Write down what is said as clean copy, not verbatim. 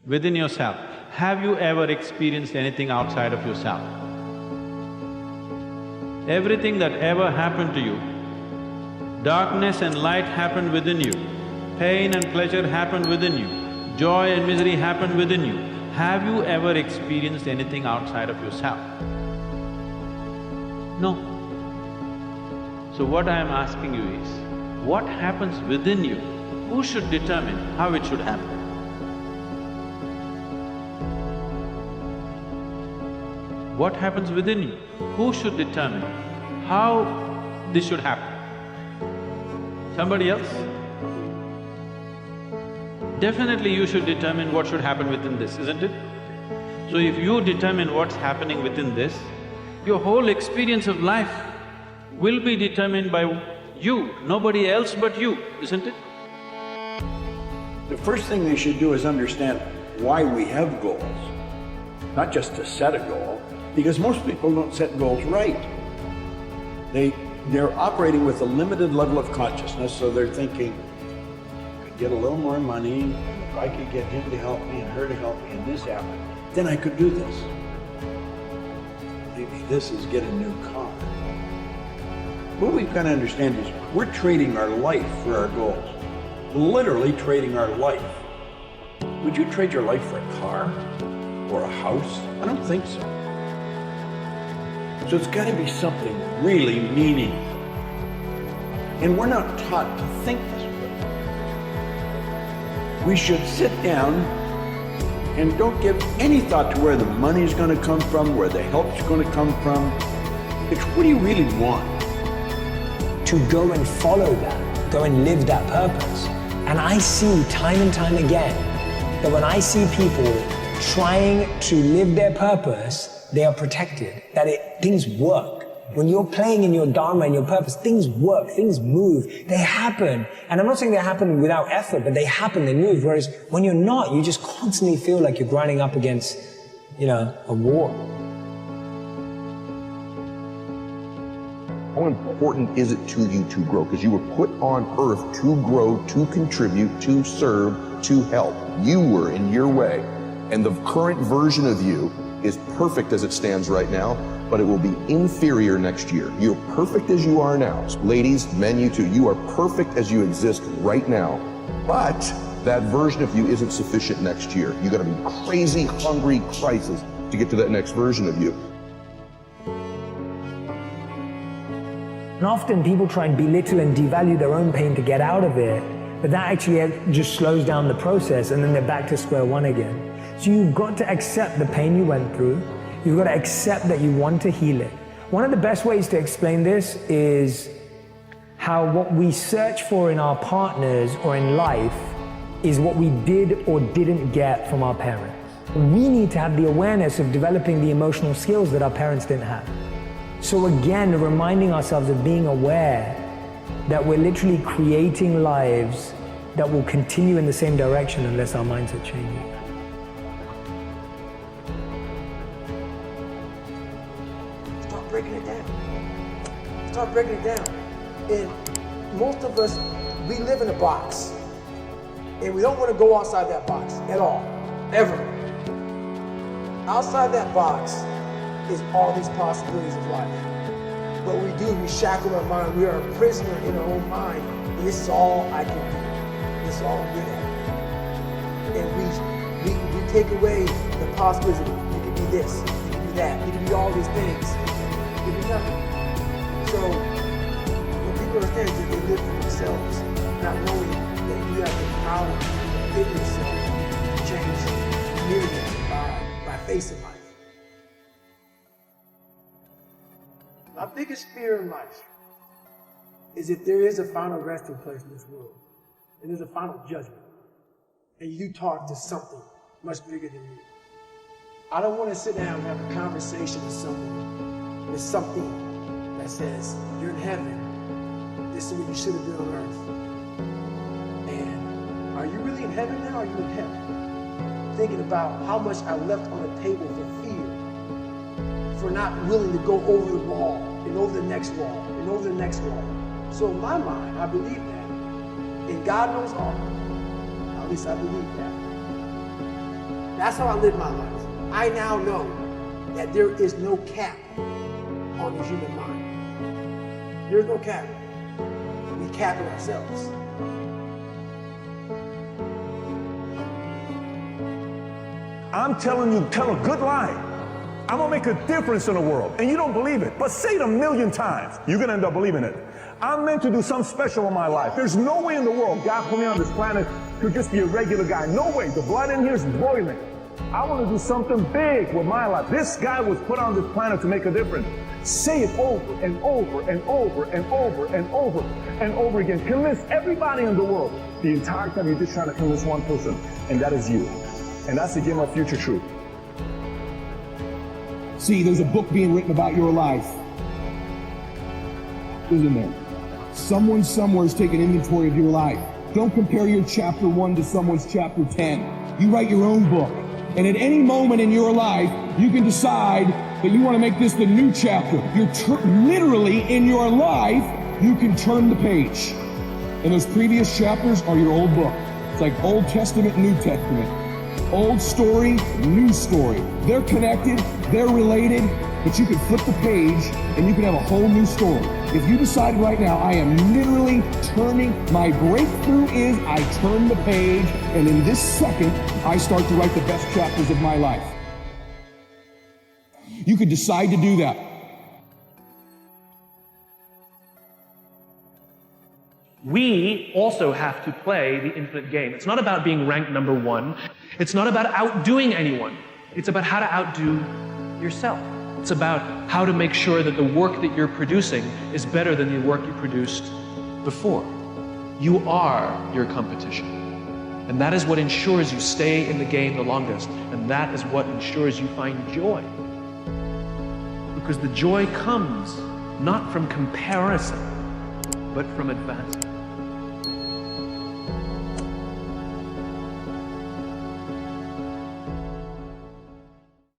within yourself. Have you ever experienced anything outside of yourself? Everything that ever happened to you, darkness and light happened within you, pain and pleasure happened within you, joy and misery happened within you. Have you ever experienced anything outside of yourself? No. So what I am asking you is, what happens within you? Who should determine how it should happen? What happens within you? Who should determine how this should happen? Somebody else? Definitely you should determine what should happen within this, isn't it? So if you determine what's happening within this, your whole experience of life will be determined by you, nobody else but you, isn't it? The first thing they should do is understand why we have goals. Not just to set a goal, because most people don't set goals right. They're operating with a limited level of consciousness, so they're thinking, I could get a little more money, and if I could get him to help me and her to help me and this happened, then I could do this. Maybe this is get a new car. What we've got to understand is we're trading our life for our goals. Literally trading our life. Would you trade your life for a car or a house? I don't think so. So it's got to be something really meaningful. And we're not taught to think this way. We should sit down and don't give any thought to where the money is going to come from, where the help is going to come from. It's what do you really want? To go and follow that, go and live that purpose. And I see time and time again that when I see people trying to live their purpose, they are protected, that things work. When you're playing in your dharma and your purpose, things work, things move, they happen. And I'm not saying they happen without effort, but they happen, they move. Whereas when you're not, you just constantly feel like you're grinding up against, a wall. How important is it to you to grow? Because you were put on earth to grow, to contribute, to serve, to help. You were in your way. And the current version of you is perfect as it stands right now, but it will be inferior next year. You're perfect as you are now. Ladies, men, you too, you are perfect as you exist right now. But that version of you isn't sufficient next year. You gotta be crazy, hungry, crisis to get to that next version of you. And often people try and belittle and devalue their own pain to get out of it, but that actually just slows down the process and then they're back to square one again. So you've got to accept the pain you went through. You've got to accept that you want to heal it. One of the best ways to explain this is how what we search for in our partners or in life is what we did or didn't get from our parents. We need to have the awareness of developing the emotional skills that our parents didn't have. So again, reminding ourselves of being aware that we're literally creating lives that will continue in the same direction unless our minds are changing. Start breaking it down. Start breaking it down. And most of us, we live in a box. And we don't want to go outside that box at all, ever. Outside that box is all these possibilities of life. What we do, we shackle our mind. We are a prisoner in our own mind. And this is all I can do. This is all I'm good at. And we take away the possibilities of you can be this, you can be that, you can be all these things. You can be nothing. So what people understand is that they live for themselves, not knowing that you have the power within yourself to change millions by facing life. My biggest fear in life is if there is a final resting place in this world, and there's a final judgment, and you talk to something much bigger than you. I don't want to sit down and have a conversation with someone with something that says, you're in heaven, this is what you should have done on earth. And are you really in heaven now, or are you in hell? Thinking about how much I left on the table for fear, for not willing to go over the wall, and over the next wall, and over the next wall. So in my mind, I believe that. And God knows all. At least I believe that. That's how I live my life. I now know that there is no cap on the human mind. There's no cap. We cap it ourselves. I'm telling you, tell a good lie. I'm gonna make a difference in the world. And you don't believe it, but say it 1,000,000 times. You're gonna end up believing it. I'm meant to do something special in my life. There's no way in the world God put me on this planet to just be a regular guy. No way. The blood in here is boiling. I want to do something big with my life. This guy was put on this planet to make a difference. Say it over and over and over and over and over and over again. Convince everybody in the world. The entire time you're just trying to convince one person, and that is you. And that's the game of future truth. See, there's a book being written about your life. Isn't there? Someone somewhere is taking inventory of your life. Don't compare your chapter 1 to someone's chapter 10. You write your own book. And at any moment in your life, you can decide that you want to make this the new chapter. You're literally in your life, you can turn the page. And those previous chapters are your old book. It's like Old Testament, New Testament. Old story, new story. They're connected, they're related, but you can flip the page and you can have a whole new story. If you decide right now, I am literally turning, my breakthrough is I turn the page, and in this second, I start to write the best chapters of my life. You could decide to do that. We also have to play the infinite game. It's not about being ranked number 1. It's not about outdoing anyone. It's about how to outdo yourself. It's about how to make sure that the work that you're producing is better than the work you produced before. You are your competition. And that is what ensures you stay in the game the longest. And that is what ensures you find joy. Because the joy comes not from comparison, but from advancement.